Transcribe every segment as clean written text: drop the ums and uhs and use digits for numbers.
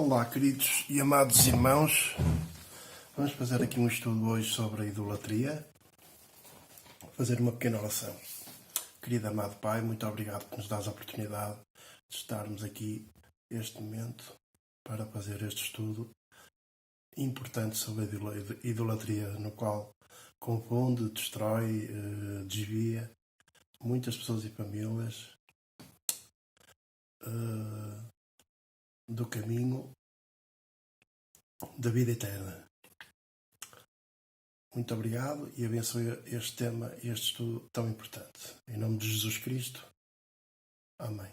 Olá, queridos e amados irmãos. Vamos fazer aqui um estudo hoje sobre a idolatria. Vou fazer uma pequena oração. Querido amado Pai, muito obrigado por nos dar a oportunidade de estarmos aqui neste momento para fazer este estudo importante sobre a idolatria, no qual confunde, destrói, desvia muitas pessoas e famílias do caminho da vida eterna. Muito obrigado e abençoe este tema e este estudo tão importante. Em nome de Jesus Cristo. Amém.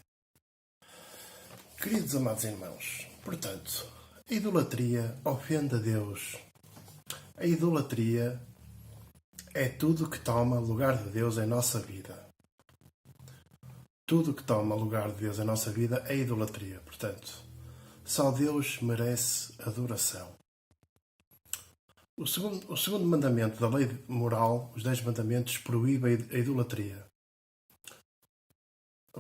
Queridos amados irmãos, portanto, a idolatria ofende a Deus. A idolatria é tudo que toma lugar de Deus em nossa vida. Tudo que toma lugar de Deus em nossa vida é idolatria. Portanto, só Deus merece adoração. O segundo mandamento da lei moral, os 10 mandamentos, proíbe a idolatria.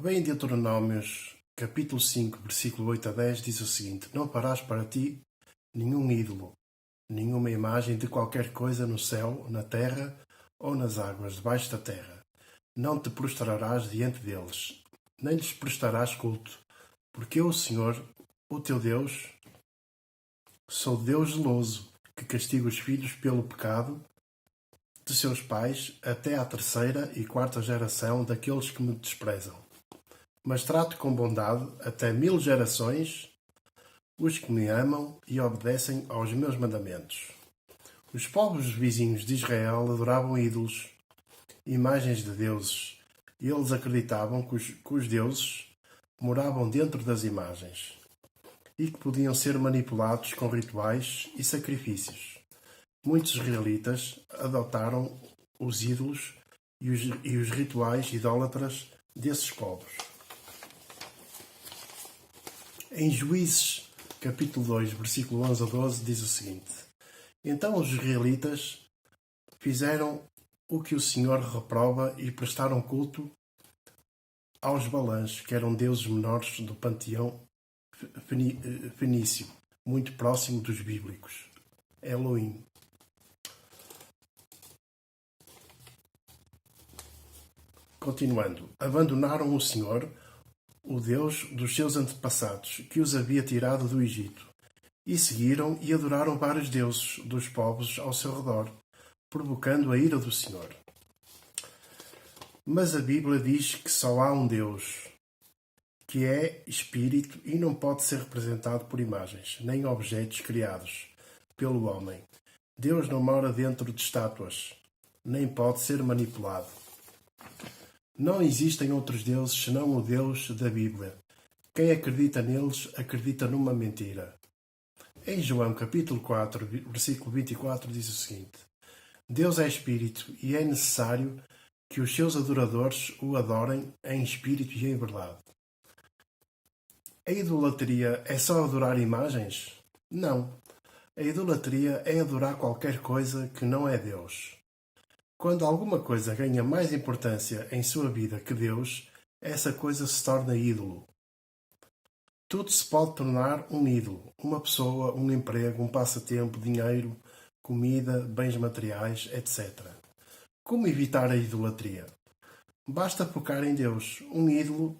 Bem, em Deuteronômios, capítulo 5, versículo 8 a 10, diz o seguinte: Não farás para ti nenhum ídolo, nenhuma imagem de qualquer coisa no céu, na terra ou nas águas debaixo da terra. Não te prostrarás diante deles, nem lhes prestarás culto, porque eu, o Senhor, o teu Deus, sou Deus zeloso, que castiga os filhos pelo pecado de seus pais até à 3ª e 4ª geração daqueles que me desprezam. Mas trato com bondade até 1000 gerações os que me amam e obedecem aos meus mandamentos. Os povos vizinhos de Israel adoravam ídolos, imagens de deuses, e eles acreditavam que os deuses moravam dentro das imagens e que podiam ser manipulados com rituais e sacrifícios. Muitos israelitas adotaram os ídolos e os rituais idólatras desses povos. Em Juízes, capítulo 2, versículo 11 a 12, diz o seguinte: Então os israelitas fizeram o que o Senhor reprova e prestaram culto aos Balãs, que eram deuses menores do panteão fenício, muito próximo dos bíblicos. Elohim. Continuando, abandonaram o Senhor, o Deus dos seus antepassados, que os havia tirado do Egito, e seguiram e adoraram vários deuses dos povos ao seu redor, provocando a ira do Senhor. Mas a Bíblia diz que só há um Deus, que é espírito e não pode ser representado por imagens, nem objetos criados pelo homem. Deus não mora dentro de estátuas, nem pode ser manipulado. Não existem outros deuses senão o Deus da Bíblia. Quem acredita neles acredita numa mentira. Em João capítulo 4, versículo 24, diz o seguinte: Deus é espírito e é necessário que os seus adoradores o adorem em espírito e em verdade. A idolatria é só adorar imagens? Não. A idolatria é adorar qualquer coisa que não é Deus. Quando alguma coisa ganha mais importância em sua vida que Deus, essa coisa se torna ídolo. Tudo se pode tornar um ídolo. Uma pessoa, um emprego, um passatempo, dinheiro, comida, bens materiais, etc. Como evitar a idolatria? Basta focar em Deus. Um ídolo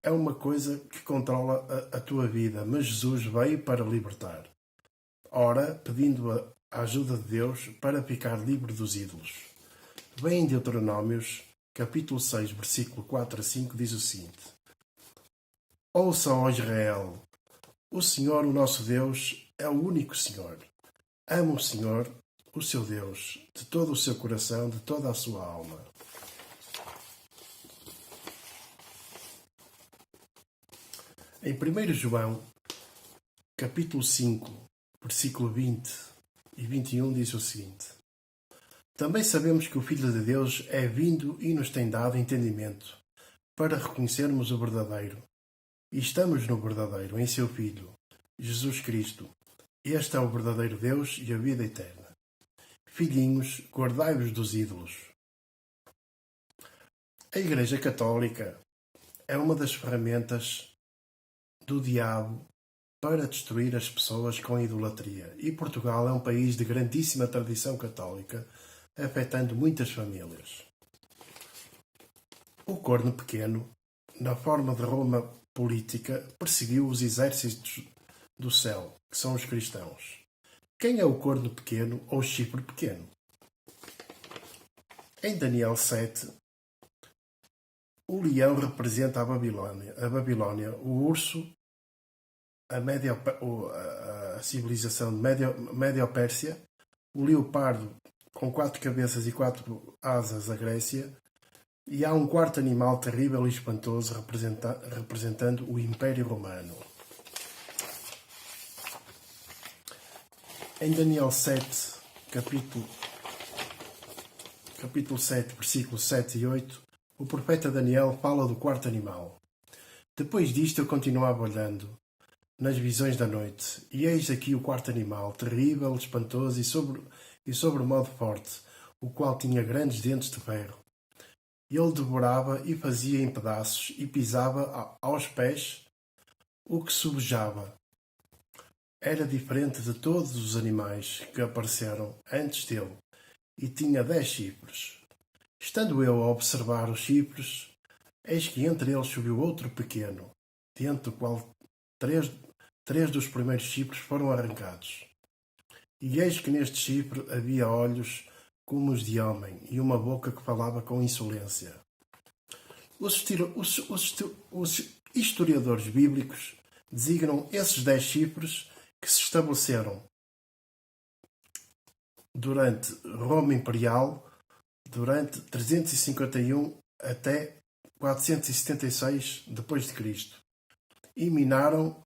é uma coisa que controla a tua vida, mas Jesus veio para libertar. Ora, pedindo a ajuda de Deus para ficar livre dos ídolos. Bem, em Deuteronômios, capítulo 6, versículo 4 a 5, diz o seguinte: Ouça, ó Israel, o Senhor, o nosso Deus, é o único Senhor. Ama o Senhor, o seu Deus, de todo o seu coração, de toda a sua alma. Em 1 João, capítulo 5, versículo 20 e 21, diz o seguinte: Também sabemos que o Filho de Deus é vindo e nos tem dado entendimento, para reconhecermos o verdadeiro. E estamos no verdadeiro, em seu Filho, Jesus Cristo. Este é o verdadeiro Deus e a vida eterna. Filhinhos, guardai-vos dos ídolos. A Igreja Católica é uma das ferramentas do diabo para destruir as pessoas com idolatria. E Portugal é um país de grandíssima tradição católica, afetando muitas famílias. O corno pequeno, na forma de Roma política, perseguiu os exércitos do céu, que são os cristãos. Quem é o corno pequeno ou chifre pequeno? Em Daniel 7, o leão representa a Babilónia, o urso, a civilização de Médio-Pérsia, o leopardo com 4 cabeças e 4 asas, a Grécia, e há um quarto animal terrível e espantoso representando o Império Romano. Em Daniel 7, capítulo 7, versículos 7 e 8, o profeta Daniel fala do quarto animal. Depois disto eu continuava olhando nas visões da noite, e eis aqui o quarto animal, terrível, espantoso e sobremodo forte, o qual tinha grandes dentes de ferro. Ele devorava e fazia em pedaços e pisava aos pés o que subjava. Era diferente de todos os animais que apareceram antes dele e tinha 10 chifres. Estando eu a observar os chifres, eis que entre eles subiu outro pequeno, dentro do qual três dos primeiros chifres foram arrancados. E eis que neste chifre havia olhos como os de homem e uma boca que falava com insolência. Os historiadores bíblicos designam esses 10 chifres que se estabeleceram durante Roma Imperial, durante 351 até 476 d.C., e minaram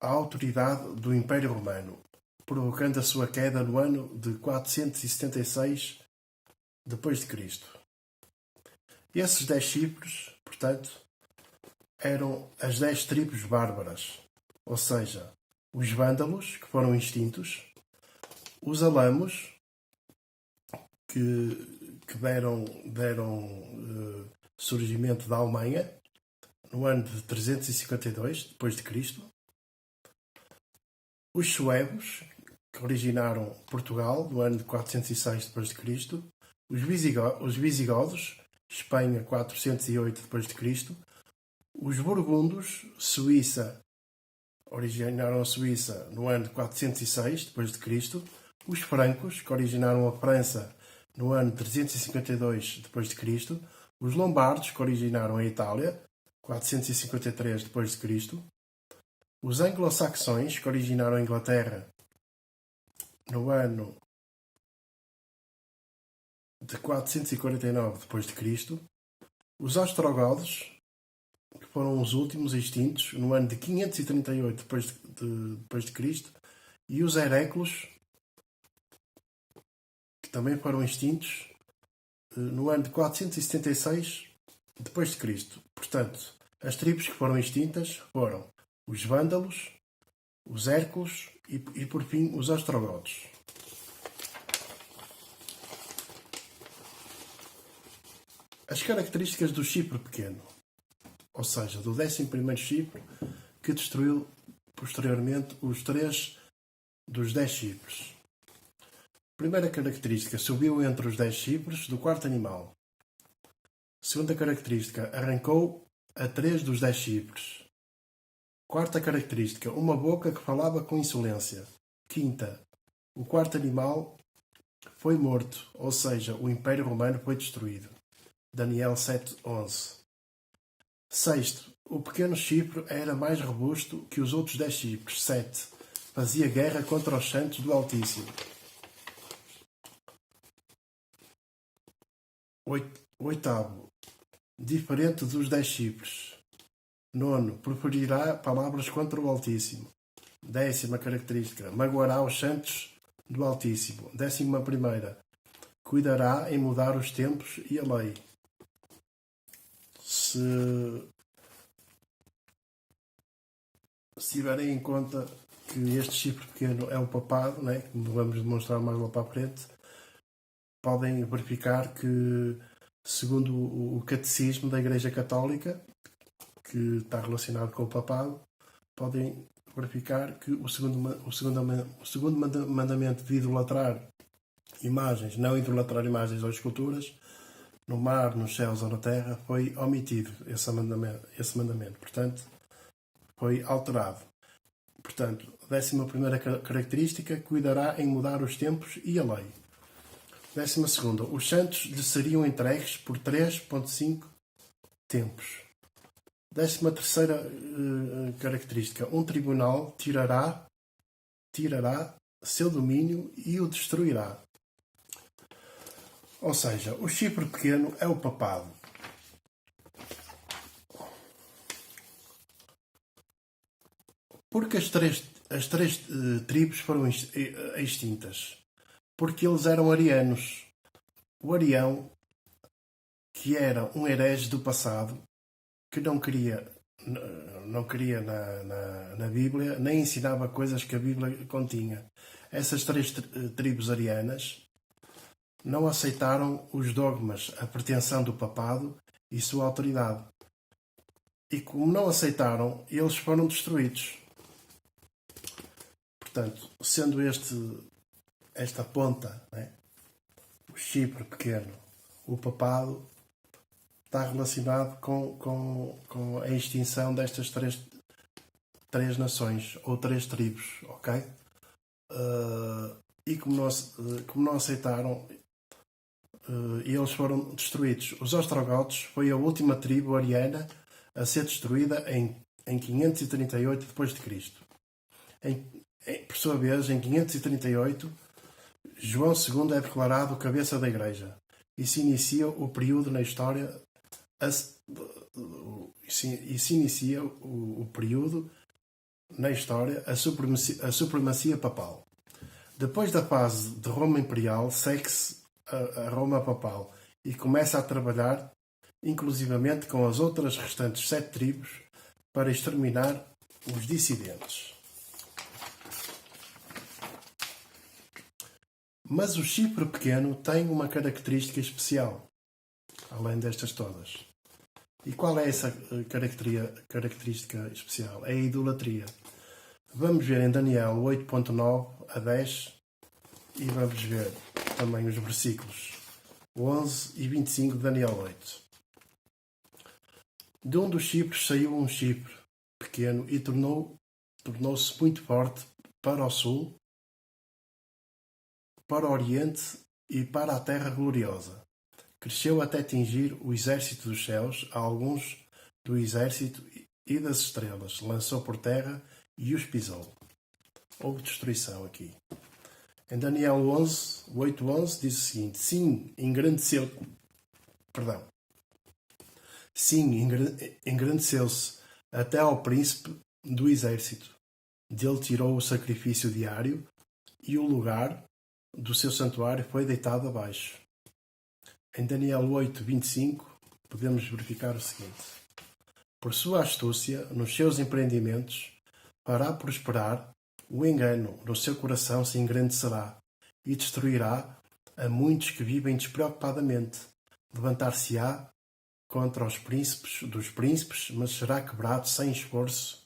a autoridade do Império Romano, provocando a sua queda no ano de 476 d.C. Esses 10 chifres, portanto, eram as 10 tribos bárbaras, ou seja, os vândalos, que foram extintos, os alamos, que deram surgimento da Alemanha no ano de 352 d.C., os suevos, que originaram Portugal no ano de 406 d.C., os visigodos, Espanha 408 d.C., os burgundos, Suíça, originaram a Suíça no ano de 406 d.C., os francos, que originaram a França no ano de 352 d.C., os lombardos, que originaram a Itália, 453 d.C., os anglo-saxões, que originaram a Inglaterra no ano de 449 d.C., os ostrogodos, que foram os últimos extintos no ano de 538 d.C., e os heréculos, que também foram extintos no ano de 476 d.C. Portanto, as tribos que foram extintas foram os vândalos, os hércules e por fim, os ostrogodos. As características do chifre pequeno, ou seja, do 11º chifre, que destruiu posteriormente os 3 dos 10 chifres. Primeira característica, subiu entre os 10 chifres do quarto animal. Segunda característica, arrancou a 3 dos 10 chifres. Quarta característica, uma boca que falava com insolência. Quinta, o quarto animal foi morto, ou seja, o Império Romano foi destruído. Daniel 7:11. Sexto, o pequeno chifre era mais robusto que os outros 10 chifres. 7. Fazia guerra contra os santos do Altíssimo. Oitavo, diferente dos 10 chifres. Nono, proferirá palavras contra o Altíssimo. 10ª característica, magoará os santos do Altíssimo. 11ª, cuidará em mudar os tempos e a lei. Se tiverem em conta que este chifre pequeno é o papado, né, que vamos demonstrar mais lá para a frente, podem verificar que, segundo o catecismo da Igreja Católica, que está relacionado com o papado, podem verificar que o segundo mandamento de idolatrar imagens, não idolatrar imagens ou esculturas, no mar, nos céus ou na terra, foi omitido esse mandamento. Portanto, foi alterado. Portanto, 11ª característica, cuidará em mudar os tempos e a lei. 12ª, os santos lhe seriam entregues por 3,5 tempos. 13ª característica, um tribunal tirará seu domínio e o destruirá. Ou seja, o Chipre pequeno é o papado. Porque as três tribos foram extintas? Porque eles eram arianos. O Arião, que era um herege do passado, que não queria na Bíblia, nem ensinava coisas que a Bíblia continha. Essas três tribos arianas não aceitaram os dogmas, a pretensão do papado e sua autoridade. E como não aceitaram, eles foram destruídos. Portanto, sendo esta ponta, né, o Chipre pequeno, o papado, está relacionado com a extinção destas três nações, ou três tribos, ok? E como não aceitaram, eles foram destruídos. Os ostrogotos foi a última tribo ariana a ser destruída em 538 d.C. Por sua vez, em 538, João II é declarado cabeça da Igreja e se inicia o período na história a supremacia papal. Depois da fase de Roma Imperial, segue-se a Roma Papal e começa a trabalhar inclusivamente com as outras restantes 7 tribos para exterminar os dissidentes. Mas o Chipre pequeno tem uma característica especial, além destas todas. E qual é essa característica especial? É a idolatria. Vamos ver em Daniel 8.9 a 10 e vamos ver também os versículos 11 e 25 de Daniel 8. De um dos chifres saiu um chifre pequeno e tornou-se muito forte para o sul, para o oriente e para a terra gloriosa. Cresceu até atingir o exército dos céus, a alguns do exército e das estrelas. Lançou por terra e os pisou. Houve destruição aqui. Em Daniel 8.11 diz o seguinte: Sim, engrandeceu-se até ao príncipe do exército. Dele tirou o sacrifício diário e o lugar do seu santuário foi deitado abaixo. Em Daniel 8.25 podemos verificar o seguinte: Por sua astúcia nos seus empreendimentos fará prosperar o engano, no seu coração se engrandecerá e destruirá a muitos que vivem despreocupadamente. Levantar-se-á contra os príncipes dos príncipes, mas será quebrado sem esforço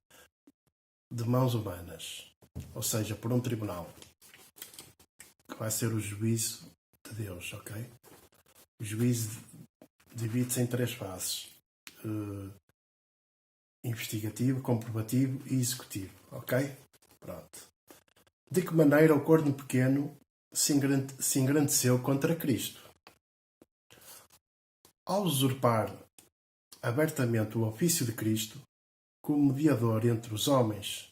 de mãos humanas, ou seja, por um tribunal, que vai ser o juízo de Deus, ok? O juízo divide-se em 3 fases: investigativo, comprovativo e executivo, ok? Pronto. De que maneira o corno pequeno se engrandeceu contra Cristo? Ao usurpar abertamente o ofício de Cristo como mediador entre os homens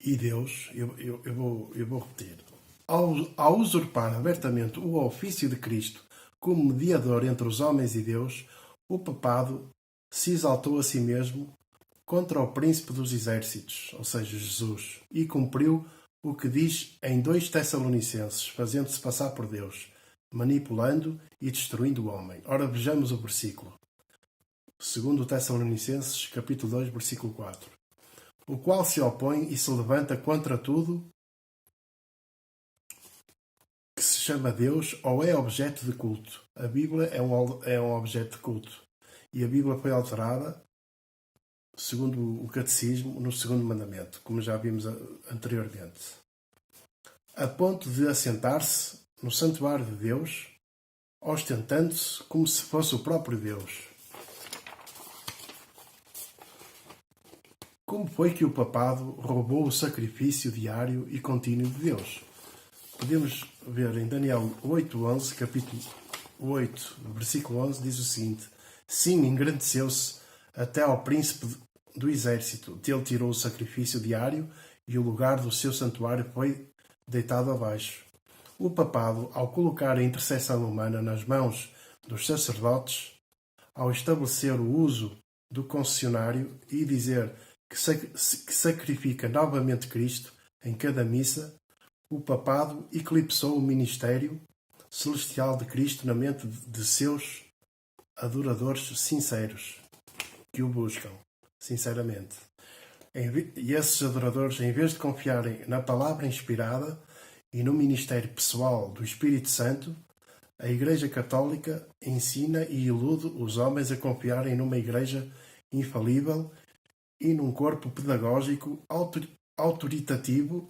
e Deus, eu vou repetir. Ao usurpar abertamente o ofício de Cristo como mediador entre os homens e Deus, o papado se exaltou a si mesmo contra o príncipe dos exércitos, ou seja, Jesus, e cumpriu o que diz em 2 Tessalonicenses, fazendo-se passar por Deus, manipulando e destruindo o homem. Ora, vejamos o versículo. 2 Tessalonicenses, capítulo 2, versículo 4. O qual se opõe e se levanta contra tudo que se chama Deus ou é objeto de culto. A Bíblia é um objeto de culto. E a Bíblia foi alterada segundo o Catecismo, no segundo mandamento, como já vimos anteriormente, a ponto de assentar-se no santuário de Deus, ostentando-se como se fosse o próprio Deus. Como foi que o papado roubou o sacrifício diário e contínuo de Deus? Podemos ver em Daniel 8:11, capítulo 8, versículo 11, diz o seguinte: Sim, engrandeceu-se até ao príncipe do exército. Dele tirou o sacrifício diário e o lugar do seu santuário foi deitado abaixo. O papado, ao colocar a intercessão humana nas mãos dos sacerdotes, ao estabelecer o uso do concessionário e dizer que sacrifica novamente Cristo em cada missa, o papado eclipsou o ministério celestial de Cristo na mente de seus adoradores sinceros, que o buscam, sinceramente. E esses adoradores, em vez de confiarem na palavra inspirada e no ministério pessoal do Espírito Santo, a Igreja Católica ensina e ilude os homens a confiarem numa Igreja infalível e num corpo pedagógico autoritativo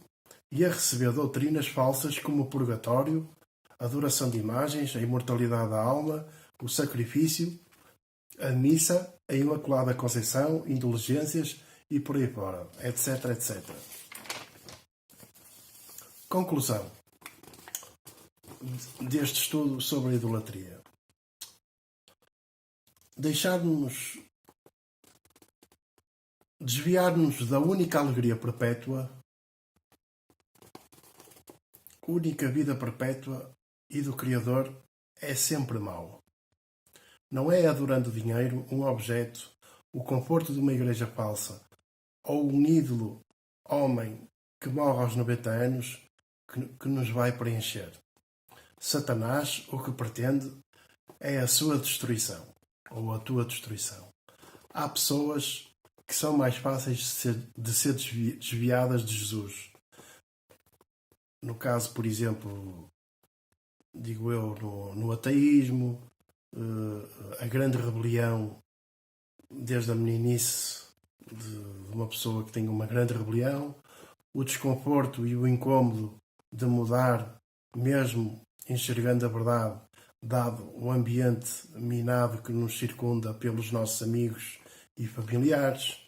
e a receber doutrinas falsas como o purgatório, a adoração de imagens, a imortalidade da alma, o sacrifício, a missa, a Imaculada Conceição, indulgências e por aí fora, etc, etc. Conclusão deste estudo sobre a idolatria. Desviar-nos da única alegria perpétua, única vida perpétua e do Criador é sempre mau. Não é adorando dinheiro, um objeto, o conforto de uma igreja falsa ou um ídolo homem que morre aos 90 anos que nos vai preencher. Satanás o que pretende é a sua destruição ou a tua destruição. Há pessoas que são mais fáceis de ser desviadas de Jesus. No caso, por exemplo, digo eu, no ateísmo, a grande rebelião desde a meninice de uma pessoa que tem uma grande rebelião, o desconforto e o incômodo de mudar, mesmo enxergando a verdade, dado o ambiente minado que nos circunda pelos nossos amigos e familiares.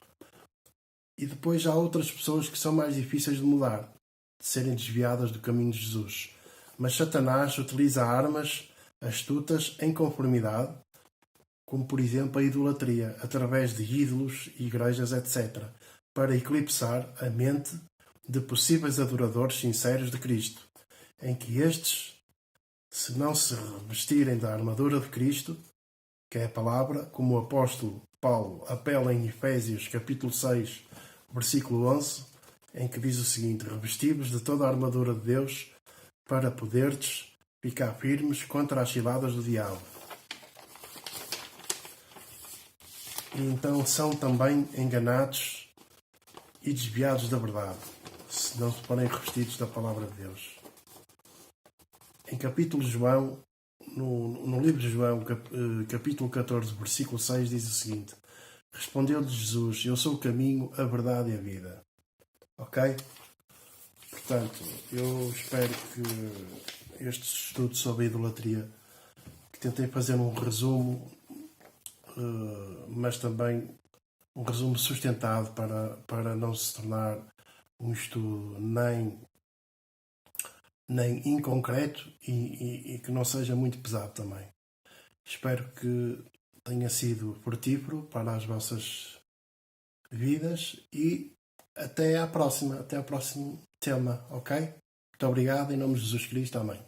E depois há outras pessoas que são mais difíceis de mudar, de serem desviadas do caminho de Jesus. Mas Satanás utiliza armas astutas em conformidade, como por exemplo a idolatria, através de ídolos, igrejas, etc., para eclipsar a mente de possíveis adoradores sinceros de Cristo, em que estes, se não se revestirem da armadura de Cristo, que é a palavra, como o apóstolo Paulo apela em Efésios capítulo 6, versículo 11, em que diz o seguinte: revesti-vos de toda a armadura de Deus para poderdes ficar firmes contra as ciladas do diabo. E então são também enganados e desviados da verdade, se não se forem revestidos da palavra de Deus. Em capítulo de João, no livro de João, capítulo 14, versículo 6, diz o seguinte: respondeu-lhe Jesus: eu sou o caminho, a verdade e a vida. Ok? Portanto, eu espero que este estudo sobre a idolatria, que tentei fazer um resumo, mas também um resumo sustentado para não se tornar um estudo nem inconcreto e que não seja muito pesado também. Espero que tenha sido frutífero para as vossas vidas e até ao próximo tema, ok? Muito obrigado, em nome de Jesus Cristo, amém.